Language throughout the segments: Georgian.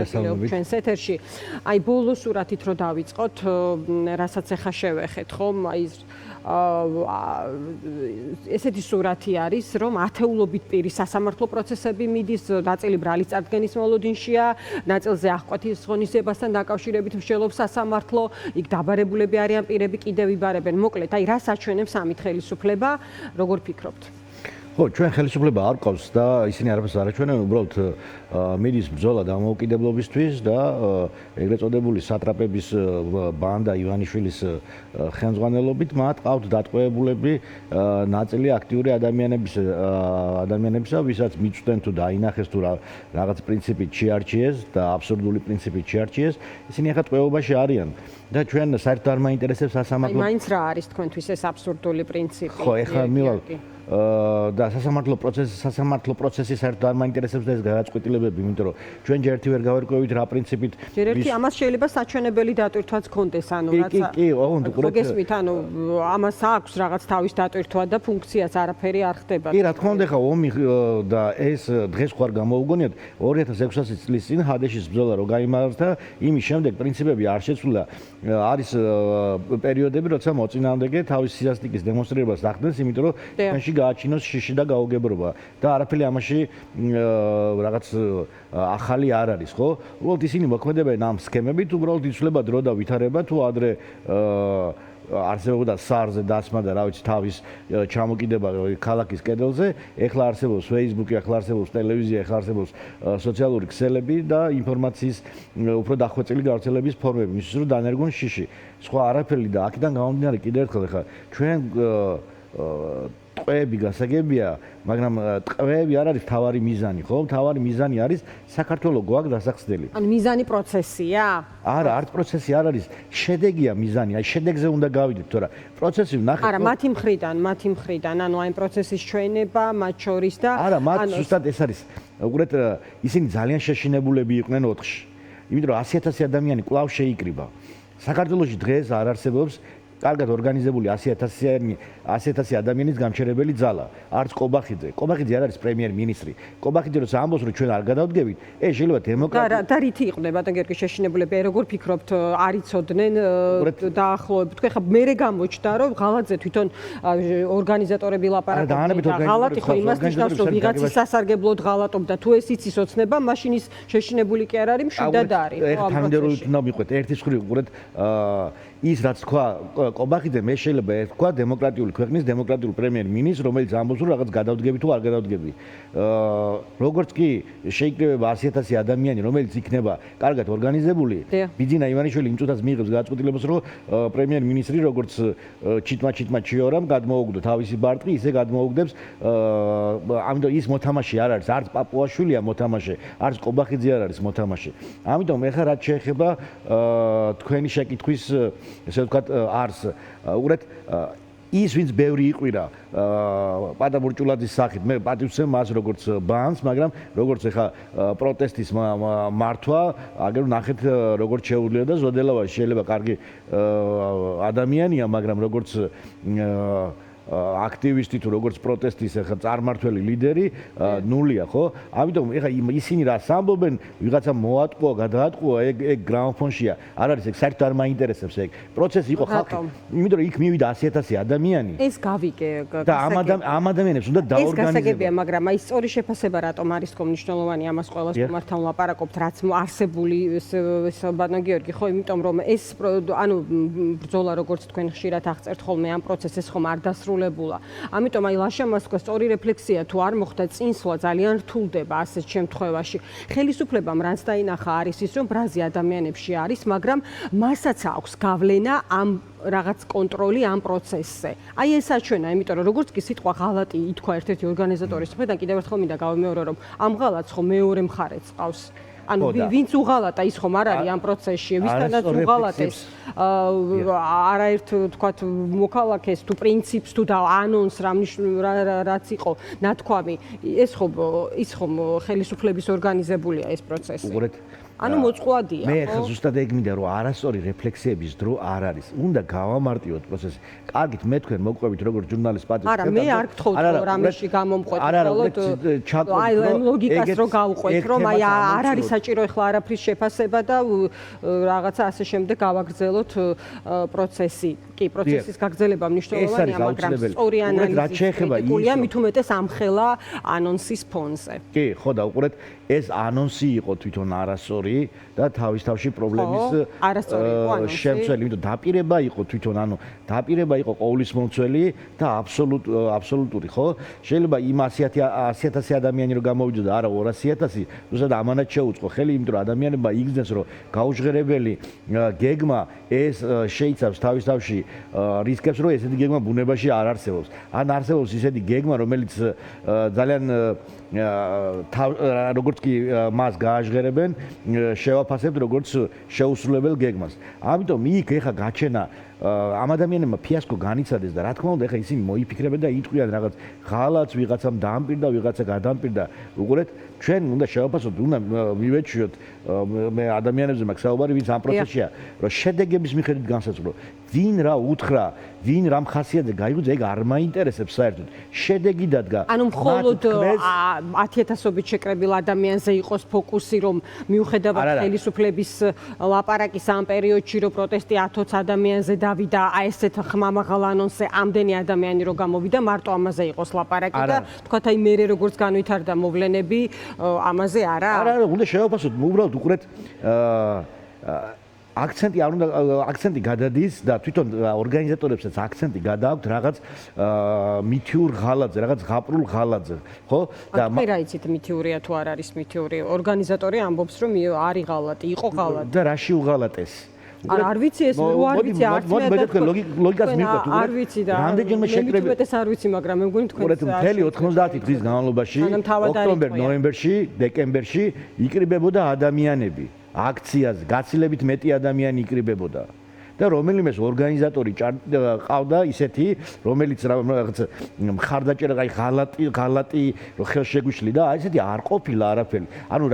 მოგესალმებით ჩვენს ეთერში. აი ბოლო სურათით რო დავიწყოთ, რასაც ახლა შევეხეთ, ხომ? აი ესეთი სურათი არის, რომ ათეულობით პირი სასამართლო პროცესები მიდის, ნაწილი ბრალის წარდგენის მოლოდინშია, ნაწილზე აღკვეთის ღონისძიებასთან დაკავშირებით მსჯელობს სასამართლო, იქ დაბარებულები არიან პირები კიდევ იბარებენ. მოკლედ, აი რას აჩვენებს ამით ხელისუფლება, როგორ ფიქრობთ? ხო, ჩვენ ხელისუფლება არ ყავს და ისინი არაფერს არ აჩვენენ, უბრალოდ მიდის ბრძოლა დამოუკიდებლობისთვის და ეგრეთ წოდებული სატრაპების ბანდა ივანიშვილის ხელმძღვანელობით მათ ყავთ დატყვევებულები ნაწილი აქტიური ადამიანებისა, ვისაც მიწვდნენ თუ დაინახეს თუ რაღაც პრინციპით შეარჩიეს და აბსურდული პრინციპით შეარჩიეს, ისინი ახლა ტყვეობაში არიან. და ჩვენ საერთოდ არ მაინტერესებს სასამართლო. აი მაინც რა არის თქვენთვის ეს აბსურდული პრინციპი? ხო, ახლა მივალ და სასამართლო პროცესი საერთოდ არ მაინტერესებს და ეს გადაწყვეტილებები, იმიტომ რომ ჩვენ ჯერ ერთი ვერ გავერკვევით რა პრინციპით. ჯერ ერთი ამას შეიძლება საჩვენებელი დატვირთვაც გქონდეს, ანუ რაცა. კი, ოღონდ გესმით, ანუ ამას აქვს რაღაც თავის დატვირთვა და ფუნქციაც არაფერი არ ხდება. კი, რა თქმა უნდა, ხა ომი და ეს დღეს ხარ გამოუგონიათ 2006 წლის წინ ჰადეშის ბრძოლა რო გაიმართა, იმის შემდეგ პრინციპები არ შეცვლა. არის პერიოდები, როცა მოწინააღმდეგე თავის სიასტიკის დემონსტრირებას ახდენს, იმიტომ რომ ჩვენში გააჩინოს შიში და გაუგებრობა და არაფერი ამაში რაღაც ახალი არ არის, ხო? უბრალოდ ისინი მოქმედებენ ამ სქემებით, უბრალოდ იცვლება დრო და ვითარება თუ ადრე არსებობდა SARS-ზე დასმა და რა ვიცი თავის ჩამოკიდება ქალაქის კედელზე, ეხლა არსებობს Facebook-ი, ეხლა არსებობს ტელევიზია, ეხლა არსებობს სოციალური ქსელები და ინფორმაციის უფრო დახვეწილი გავრცელების ფორმები, მისთვის რომ დანერგონ შიში. სხვა არაფერი და აქედან გამომდინარე კიდევ ერთხელ ხა ჩვენ ტყვეები გასაგებია, მაგრამ ტყვეები არ არის თავარი მიზანი, ხო? თავარი მიზანი არის საქართველოს გვაქვს დასახსნელი. ანუ მიზანი პროცესია? არა, არც პროცესი არ არის, შედეგია მიზანი. აი შედეგზე უნდა გავიდეთ, თორე პროცესი ვნახეთ. არა, მათი მხრიდან, ანუ აი პროცესის ჩვენება, მათ შორის და არა, მათ ზუსტად ეს არის. უყურეთ, ისინი ძალიან შეშინებულები იყვნენ 4-ში. იმიტომ რომ 100,000 ადამიანი კვლავ შეიკრიბა. საქართველოში დღეს არ არსებობს კარგად ორგანიზებული 100,000 ადამიანის გამჩერებელი ძალა. არც კობახიძე. კობახიძე არ არის პრემიერ-მინისტრი. კობახიძე როცა ამბობს, რომ ჩვენ არ გადავდგებით, შეიძლება დემოკრატია. და რითი იყვნენ ბატონ გიორგი შეშინებულები? როგორ ფიქრობთ, არ იცოდნენ დაახლოებით? თქვენ ხა მერე გამოჩნდა, რომ ღალატზე თვითონ ორგანიზატორები ლაპარაკობდნენ და ღალატი ხო იმას ნიშნავს, რომ ვიღაცის სასარგებლოდ ღალატობდა. თუ ეს იცის ოცნება, მაშინ ის შეშინებული კი არ არის, მშვიდად არის. ეხლა თანმიმდევრობით უნდა მიყვეთ. ერთის მხრივ უყურეთ, ის რაც თქვა კობახიძე, მე შეიძლება ეთქვა დემოკრატიული ქვეყნის დემოკრატიულ პრემიერ-მინისტრს, რომელიც ამბობს, რომ რაღაც გადავდგები თუ არ გადავდგები. როგორც კი შეიკრიბება 100,000 ადამიანი, რომელიც იქნება კარგად ორგანიზებული, ბიძინა ივანიშვილი იმ წუთას მიიღებს გადაწყვეტილებას, რომ პრემიერ-მინისტრი როგორც ჩიტმა ჩიორამ გადმოუგდო თავისი ბარტყი, ისე გადმოუგდებს. ამიტომ ის მოთამაშე არ არის, არც პაპუაშვილია მოთამაშე, არც კობახიძე არ არის მოთამაშე. ამიტომ ეხლა რაც შეეხება თქვენი შეკითხვის, ესე ვთქვათ, არს უყურეთ ის ვინც ბევრი იყვირა პატაბურჭულაძის სახით, მე პატივცემ მას როგორც ბანს, მაგრამ როგორც ეხა პროტესტის მართვა, აგერ ნახეთ როგორც შეუძლია და ზოდელავაში შეიძლება კარგი ადამიანია, მაგრამ როგორც აქტივისტი თუ როგორც პროტესტის ახლა წარმართველი ლიდერი ნულია, ხო? ამიტომ ეხლა ისინი რას ამბობენ, ვიღაცა მოატყუა, გადაატყუა, ეგ გრამოფონშია. არ არის ეგ საერთოდ არ მაინტერესებს ეგ. პროცესი იყო ხალხი. იმიტომ რომ იქ მივიდა 100,000 ადამიანი. ეს გავიგე. და ამ ადამიანებს უნდა დაორგანიზება. ეს გასაგებია, მაგრამ აი სწორი შეფასება რატომ არის თქო მნიშვნელოვანი ამას ყველას თუმართან ვლაპარაკობთ, რაც არსებული ბატონ გიორგი, ხო, იმიტომ რომ ეს ანუ ბრძოლა როგორც თქვენ ხშირად აღწერთ ხოლმე ამ პროცესს ხომ არ დასრულებულა. ამიტომ აი ლაშამასკო სწორი რეფლექსია თუ არ მოხდა წინსვლა ძალიან რთულდება ასეთ შემთხვევაში. ხელისუფლებამ რაც დაინახა არის ის, რომ ბრაზი ადამიანებში არის, მაგრამ მასაც აქვს გავლენა ამ რაღაც კონტროლი ამ პროცესზე. აი ეს აჩვენა, იმიტომ რომ როგორც კი სიტყვა ღალატი ითქვა ერთ-ერთი ორგანიზატორის მხრიდან, კიდევ ერთხელ მინდა გავიმეორო, რომ ამ ღალატს ხო მეორე მხარეც ყავს. ანუ ვინც უღალატა ის ხომ არ არის ამ პროცესში, ვისთანაც უღალატეს არაერთ თქვათ მოქალაქეს თუ პრინციპს თუ და ანონს რაც იყო ნათქვამი, ის ხომ ხელისუფლების ორგანიზებულია ეს პროცესი. უყურეთ, ანუ მოწყვლადია, მე ხა ზუსტად ეგ მინდა რომ არასწორი რეფლექსიების დრო არ არის. უნდა გავამარტივოთ პროცესი. კარგით, მე თქვენ მოყვებით როგორც ჟურნალისტ პატივს. არა, მე არ გთხოვთ რომ რამეში გამომყვეთ, აი ლოგიკას რო გავუყვეთ, რომ აი არ არის საჭირო ეხლა არაფრის შეფასება და რაღაცა ასე შემდეგ გავაგრძელოთ პროცესი. კი, პროცესის გაგრძელება მნიშვნელოვანია, მაგრამ სწორი ანალიზი კრიტიკულია მით უმეტეს ამხელა ანონსის ფონზე. კი, ხო და უყურეთ, ეს ანონსი იყო თვითონ არასწორი და თავის-თავში პრობლემის შემცველი, იმიტომ დაპირება იყო თვითონ, ანუ დაპირება იყო ყოვლისმომცველი და აბსოლუტური, ხო? შეიძლება იმ 100,000 ადამიანი რომ გამოვიდოდა, არა 200,000, ზუსტად ამანაც შეუწყო ხელი, იმიტომ რომ ადამიანებმა იგრძნეს, რომ გაუჟღერებელი გეგმა ეს შეიცავს თავის-თავში რისკებს, რომ ესეთი გეგმა ბუნებაში არ არსებობს. ან არსებობს ისეთი გეგმა, რომელიც ძალიან როგორც კი მას გააჟღერებენ, შევაფასებთ როგორც შეუსრულებელ გეგმას. ამიტომ იქ ეხა გაჩენა ამ ადამიანებმა ფიასკო განიცადეს და რა თქმა უნდა ეხა ისინი მოიფიქრებენ და იტყვიან რაღაც ღალაც ვიღაცამ დაამპირდა, ვიღაცა გადაამპირდა. უყურეთ, ჩვენ უნდა შევაფასოთ, უნდა მივეჩვიოთ მე ადამიანებზე მაქვს საუბარი, ვინც ამ პროცესშია, რომ შედეგების მიხედვით განსაზღვრო. ვინ რა უთხრა, ვინ რამ ხასიათზე გაიღვიძა, ეგ არ მაინტერესებს საერთოდ. შედეგი დადგა. ანუ მხოლოდ 10,000-ობით შეკრებილ ადამიანზე იყოს ფოკუსი, რომ მიუხედავად ხელისუფლების ლაპარაკის ამ პერიოდში, რომ პროტესტი 10-20 ადამიანზე დავიდა, აი ესეთ ხმამაღალ ანონსზე ამდენი ადამიანი რო გამოვიდა, მარტო ამაზე იყოს ლაპარაკი და თქვათ აი მე როგორც განვითარდა მოვლენები, ამაზე არა? არა, უნდა შევაფასოთ, უბრალოდ უყურეთ აქცენტი გადადის და თვითონ ორგანიზატორებსაც აქცენტი გადააქვთ რაღაც მითიურ ღალატზე, რაღაც ღაპრულ ღალატზე, ხო? და მე რა იცით მითიურია თუ არ არის მითიური? ორგანიზატორი ამბობს რომ არის ღალატი, იყო ღალატი. და რაში უღალატეს? არ ვიცი ეს რო არ ვიცი არც მე და ლოგიკას მივყვეთ არ ვიცი და რამდენჯერმე შეკრები მე ეს არ ვიცი მაგრამ მე მგონი თქვენ მთელი 90 დღის განმავლობაში ოქტომბერ, ნოემბერში, დეკემბერში იკრიბებოდა ადამიანები აქციაზე გაცილებით მეტი ადამიანი იკრიბებოდა და რომელიმეს ორგანიზატორი ყავდა ისეთი რომელიც რაღაც მხარდაჭერა აი ღალატი ხელშეგვიშლი და აი ესეთი არ ყოფილა არაფერი ანუ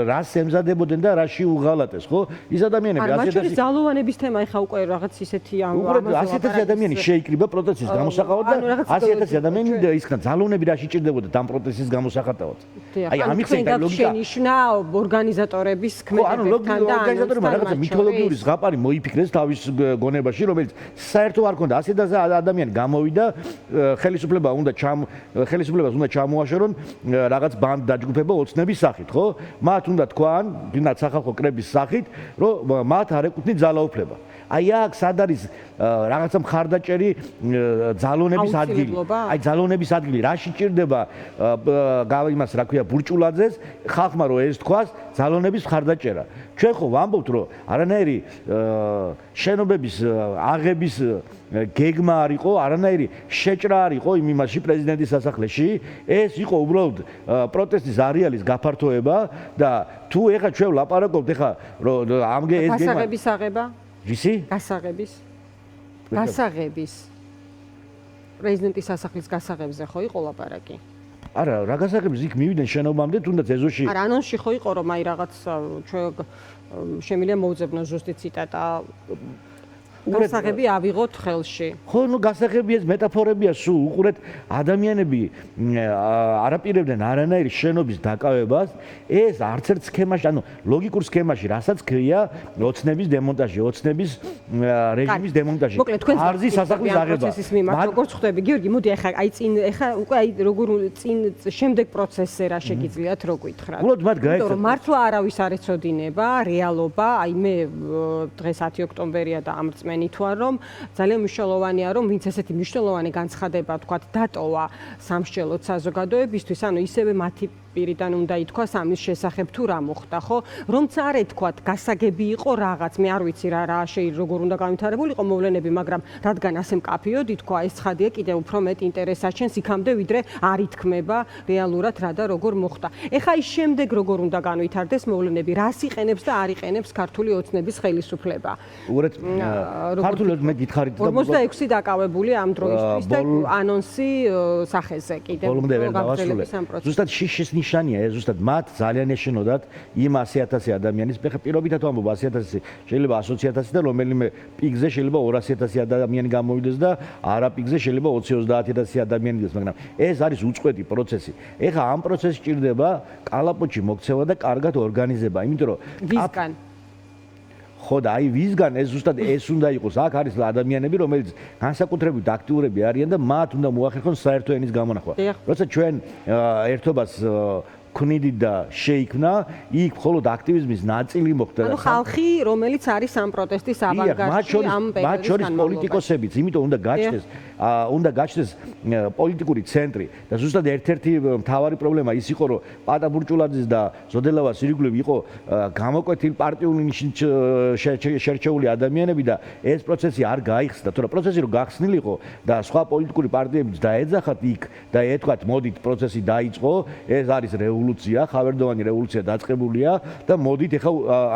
რას ემზადებოდნენ და რაში უღალატეს ხო ის ადამიანები ასეთი ძალოვანების თემა ეხა უკვე რაღაც ისეთი ამაზე ასეთი ადამიანი შეიკრიბა პროტესტის გამოსაყავად და 100,000 ადამიანი ისქნა ძალოვნები რაში ჭირდებოდა ამ პროტესტის გამოსახატავად აი ამიხსენდა ლოგიკა შენიშნა ორგანიზატორების ქმედებებთან და ორგანიზატორებმა რაღაცა მითოლოგიური ზღაპარი მოიფიქრეს თავის გონებაში რომელიც საერთო არ ქონდა 100,000 ადამიანი გამოვიდა ხელისუფლებას უნდა ჩამოაშორონ რაღაც ბანდ დაჯგუფება ოცნების სახით ხო მათ უნდა თქვან ბინათ სახალხო კრების სახით რომ მათ არ ეკუთვნით ძალაუფლება აი აქ სად არის რაღაცა მხარდაჭერი ძალოვნების ადგილი აი ძალოვნების ადგილი რაში ჭირდება იმას რა ქვია ბურჭულაძეს ხალხმა რომ ეს თქვას ძალოვნების მხარდაჭერა ჩვენ ხო ვამბობთ რომ არანაირი შენობების აღების გეგმა არ იყო არანაირი შეჭრა არ იყო იმ იმაში პრეზიდენტის სასახლეში ეს იყო უბრალოდ პროტესტის არეალის გაფართოება და თუ ეხა ჩვენ ვლაპარაკობთ ეხა რომ ამგე ეს გეგმა გასაღების აღება ვისი? გასაღების პრეზიდენტის სასახლის გასაღებზე ხო იყო ლაპარაკი? არა, რა გასაღების იქ მივიდნენ შენობამდე, თუნდაც ეზოში. არა, ანონსში ხო იყო რომ აი რაღაც შემიძლია მოუძებნოს ზუსტი ციტატა გასაღები ავიღოთ ხელში. ხო, ნუ გასაღები ეს მეტაფორებია სულ, უყურეთ ადამიანები არაპირებდნენ არანაირი შენობის დაკავებას, ეს არც ერთ სქემაში, ანუ ლოგიკურ სქემაში, რასაც ქვია ოცნების დემონტაჟი, ოცნების რეჟიმის დემონტაჟი. არზის სასახლის აღება. როგორც ხვდები, გიორგი, მოდი ახლა უკვე როგორ წინ შემდეგ პროცესზე რა შეგიძლიათ რო გითხრათ. უბრალოდ მათ გაეცათ. მართლა არავის არ ეცოდინება რეალობა, აი მე დღეს 10 ოქტომბერია და ამ წმენი თვარ რომ ძალიან მნიშვნელოვანია რომ ვინც ესეთი მნიშვნელოვანი განცხადება თქვათ დატოვა სამსჯელოდ საზოგადოებისთვის ანუ ისევე მათი პირიდან უნდა ითქვას ამის შესახებ თუ რა მოხდა ხო რომც არ ეთქვათ გასაგები იყო რაღაც მე არ ვიცი რა როგორ უნდა განვითარებულიყო მოვლენები მაგრამ რადგან ასე მკაფიოდ ითქვა ეს ცხადია კიდევ უფრო მეტ ინტერესს აჩენს იქამდე ვიდრე არ ითქმება რეალურად რა და როგორ მოხდა ეხა ის შემდეგ როგორ უნდა განვითარდეს მოვლენები რას იყენებს და არ იყენებს ქართული ოცნების ხელისუფლება უბრალოდ ქართული მე გითხარით 46 დაკავებული ამ დროისთვის და ანონსი სახეზე კიდევ ბოლომდე ვერ დავასრულე ზუსტად შიშის ნიშანია ეს ზუსტად მათ ძალიან ეშინოდათ იმ 100,000 ადამიანის, მე ხა პირობითად ვამბობ 100,000, შეიძლება 120,000 და რომელიმე პიკზე შეიძლება 200,000 ადამიანი გამოვიდეს და არა პიკზე შეიძლება 20-30,000 ადამიანი გიდეს, მაგრამ ეს არის უწყვეტი პროცესი. ეხა ამ პროცესში ჭირდება კალაპოტში მოქცევა და კარგად ორგანიზება, იმიტომ რომ ვისგან? ხო და აი ვისგან ეს ზუსტად ეს უნდა იყოს. აქ არის ადამიანები, რომელიც განსაკუთრებით აქტიურები არიან და მათ უნდა მოახერხონ საერთო ენის გამონახვა. როცა ჩვენ ერთობას ქმნიდით და შეიქმნა, იქ მხოლოდ აქტივიზმის ნაწილი მოხდა. ანუ ხალხი, რომელიც არის ამ პროტესტის ავანგარდში ამ პერიოდის მათ შორის პოლიტიკოსებიც, იმიტომ უნდა გაჩნდეს პოლიტიკური ცენტრი და ზუსტად ერთ-ერთი მთავარი პრობლემა ის იყო, რომ პატა ბურჭულაძის და ზოდელავას ირგვლივ იყო გამოკვეთილი პარტიული ნიშნით შერჩეული ადამიანები და ეს პროცესი არ გაიხსნა. თორემ პროცესი რო გახსნილიყო და სხვა პოლიტიკური პარტიებიც დაეძახათ იქ და ეთქვათ, მოდით პროცესი დაიწყო, ეს არის რევოლუცია, ხავერდოვანი რევოლუცია დაწყებულია და მოდით ეხლა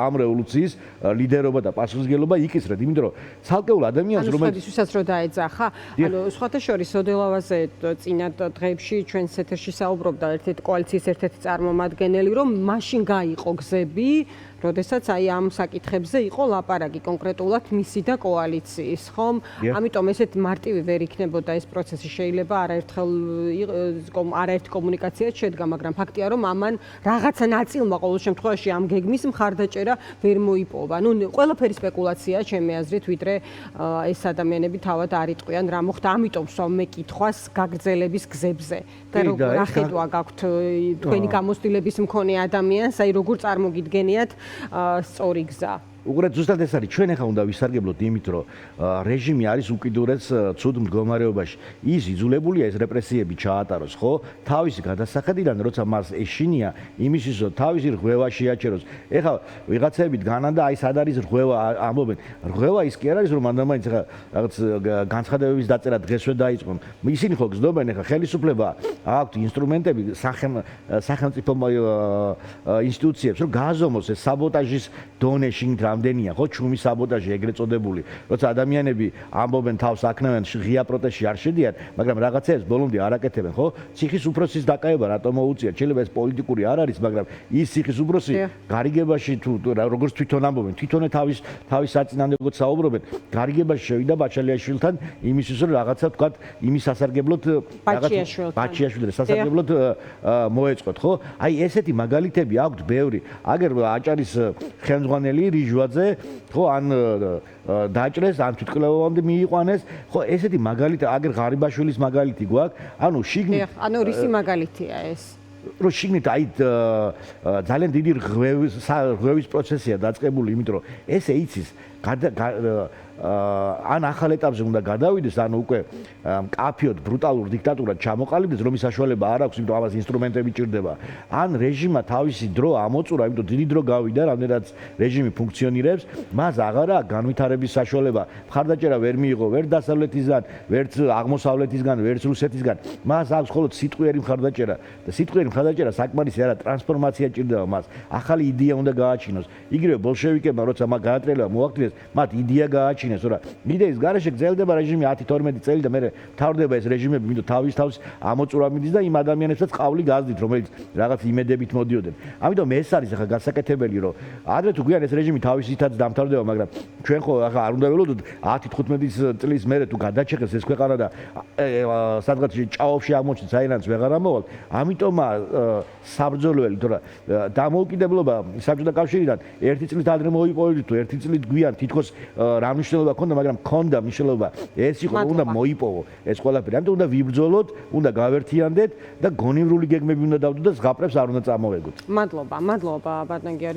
ამ რევოლუციის ლიდერობა და პასუხისმგებლობა იქისრეთ, იმიტომ რომ ცალკეულ ადამიანს რომელიც ვისაც რო დაეძახა, ანუ სხვათა შორის ოდელავაზე წინა დღეებში ჩვენს ეთერში საუბრობდა ერთ-ერთი კოალიციის ერთ-ერთი წარმომადგენელი, რომ მაშინ გაიყო გზები, როდესაც აი ამ საკითხებზე იყო ლაპარაკი კონკრეტულად მისი და კოალიციის, ხომ? ამიტომ ესეთ მარტივი ვერ იქნებოდა ეს პროცესი, შეიძლება არაერთ კომუნიკაციად შედგა, მაგრამ ფაქტია, რომ ამან რაღაცა ნაწილმა ყოველ შემთხვევაში ამ გეგმის მხარდაჭერა ვერ მოიპოვა. ნუ ყველაფერი სპეკულაციაა ჩემი აზრით, ვიდრე ეს ადამიანები თავად არ იტყვიან რა მოხდა, ამიტომ ვსვამ მე კითხვას გაგრძელების გზებზე. და რა ხედვა გაქვთ თქვენი გამოცდილების მქონე ადამიანს, აი როგორ წარმოგიდგენიათ სწორი გზა? უყურეთ, ზუსტად ეს არის. ჩვენ ახლა უნდა ვისარგებლოთ იმით, რომ რეჟიმი არის უკიდურეს ცუდ მდგომარეობაში. ის იძულებულია ეს რეპრესიები ჩაატაროს, ხო? თავისი გადასახედიდან, როცა მას ეშინია, იმისთვის, რომ თავისი რღვევა შეაჩეროს. ეხლა ვიღაცებით განან და აი სად არის რღვევა ამბობენ. რღვევა ის კი არ არის, რომ მანდამაინც ახლა რაღაც განცხადებების დაწერა დღესვე დაიწყონ. ისინი ხო გზნობენ ახლა ხელისუფლება აქვთ ინსტრუმენტები სახელმწიფო ინსტიტუციებს, რომ გააზომოს ეს საბოტაჟის დონეში რამდენია, ხო, ჩუმის საბოტაჟი ეგრეთ წოდებული. როცა ადამიანები ამბობენ თავს აქნევენ, ღია პროტესტში არ შედიან, მაგრამ რაღაცებს ბოლომდე არ აკეთებენ, ხო? ციხის უფროსის დაკავება რატომ მოუწიათ? შეიძლება ეს პოლიტიკური არ არის, მაგრამ ის ციხის უფროსი გარიგებაში თუ როგორც თვითონ ამბობენ, თვითონ თავის საწინააღმდეგოდ საუბრობენ, გარიგებაში შევიდა ბაჩალიაშვილთან იმისთვის, რომ რაღაცა თქვათ იმის სასარგებლოდ ბაჩიაშვილთან სასარგებლოდ მოეწყოთ, ხო? აი ესეთი მაგალითები აქვთ ბევრი. აგერ აჭარის ხელმძღვანელი რიჟვაძე, ხო, ან დაჭრეს, ან თვითკვლევამდე მიიყვანეს, ხო, ესეთი მაგალითი, აგერ ღარიბაშვილის მაგალითი გვაქვს, ანუ შიგნით ანუ რისი მაგალითია ეს? რომ შიგნით აი ძალიან დიდი რღვევის პროცესია დაწყებული, იმიტომ რომ ესე იცის ან ახალ ეტაპზე უნდა გადავიდეს, ან უკვე მკაფიოდ ბრუტალურ დიქტატურად ჩამოყალიბდეს, რომის საშუალება არ აქვს, იმიტომ ამას ინსტრუმენტები ჭირდება. ან რეჟიმმა თავისი დრო ამოწურა, იმიტომ დიდი დრო გავიდა, რამდენადაც რეჟიმი ფუნქციონირებს, მას აღარ აქვს განვითარების საშუალება. მხარდაჭერა ვერ მიიღო, ვერ დასავლეთისგან, ვერც აღმოსავლეთისგან, ვერც რუსეთისგან. მას აქვს მხოლოდ სიტყვიერი მხარდაჭერა და სიტყვიერი მხარდაჭერა საკმარისი არა, ტრანსფორმაცია ჭირდება მას. ახალი იდეა უნდა გააჩინოს. იგივე ბოლშევიკებმა, როცა მათ გაატრიალება მოაქცეს, მათ იდეა გააჩინეს, რომ იდეის გარეშე გრძელდება რეჟიმი 10-12 წელი და მერე თავდება ეს რეჟიმები, იმიტომ თავის ამოწურა მიდის და იმ ადამიანებსაც ყავლი გაზდით, რომელიც რაღაც იმედებით მოდიოდნენ. ამიტომ ეს არის ახლა გასაკეთებელი, რომ ადრე თუ გვიან ეს რეჟიმი თავისითაც დამთავრდება, მაგრამ ჩვენ ხო ახლა არ უნდა ველოდოთ 10-15 წლის მერე თუ გადაჩეხეს ეს ქვეყანა და სადღაც ჭაობში აღმოჩნდეს საერთოდ ვეღარ ამოვალ. ამიტომ საბრძოლველი, თორე დამოუკიდებლობა საბჭოთა კავშირიდან 1 წლით ადრე მოიპოვეთ თუ 1 წლით გვიან თითქოს რა მნიშვნელობა ქონდა, მაგრამ ქონდა მნიშვნელობა. ეს იყო უნდა მოიპოვო ეს ყველაფერი. ამიტომ უნდა ვიბრძოლოთ, უნდა გავერთიანდეთ და გონივრული გეგმები უნდა დავდოთ და ზღაპრებს არ უნდა წამოვეგოთ. მადლობა, ბატონ გიორგი.